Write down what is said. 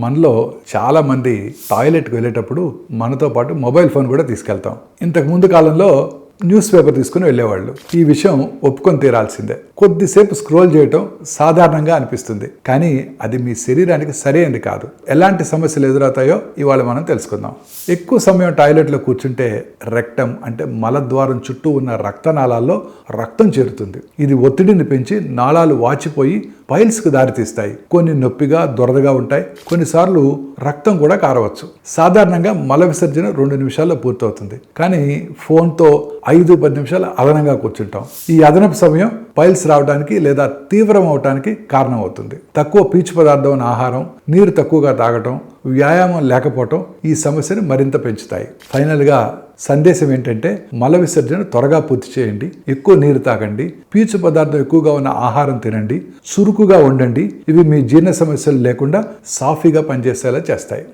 మనలో చాలా మంది టాయిలెట్కి వెళ్ళేటప్పుడు మనతో పాటు మొబైల్ ఫోన్ కూడా తీసుకెళ్తాం. ఇంతకు ముందు కాలంలో న్యూస్ పేపర్ తీసుకుని వెళ్ళేవాళ్ళు. ఈ విషయం ఒప్పుకొని తీరాల్సిందే. కొద్దిసేపు స్క్రోల్ చేయటం సాధారణంగా అనిపిస్తుంది, కానీ అది మీ శరీరానికి సరైనది కాదు. ఎలాంటి సమస్యలు ఎదురవుతాయో ఇవాళ మనం తెలుసుకుందాం. ఎక్కువ సమయం టాయిలెట్లో కూర్చుంటే రెక్టం అంటే మలద్వారం చుట్టూ ఉన్న రక్తనాళాల్లో రక్తం చేరుతుంది. ఇది ఒత్తిడిని పెంచి నాళాలు వాచిపోయి పైల్స్కు దారితీస్తాయి. కొన్ని నొప్పిగా దురదగా ఉంటాయి. కొన్నిసార్లు రక్తం కూడా కారవచ్చు. సాధారణంగా మల విసర్జన 2 నిమిషాల్లో పూర్తవుతుంది, కానీ ఫోన్తో 5-10 నిమిషాలు అదనంగా కూర్చుంటాం. ఈ అదనపు సమయం పైల్స్ రావడానికి లేదా తీవ్రం అవడానికి కారణం అవుతుంది. తక్కువ పీచు పదార్థం ఉన్న ఆహారం, నీరు తక్కువగా తాగటం, వ్యాయామం లేకపోవటం ఈ సమస్యను మరింత పెంచుతాయి. ఫైనల్గా సందేశం ఏంటంటే, మల విసర్జన త్వరగా పూర్తి చేయండి, ఎక్కువ నీరు తాగండి, పీచు పదార్థం ఎక్కువగా ఉన్న ఆహారం తినండి, చురుకుగా ఉండండి. ఇవి మీ జీర్ణ సమస్యలు లేకుండా సాఫీగా పనిచేసేలా చేస్తాయి.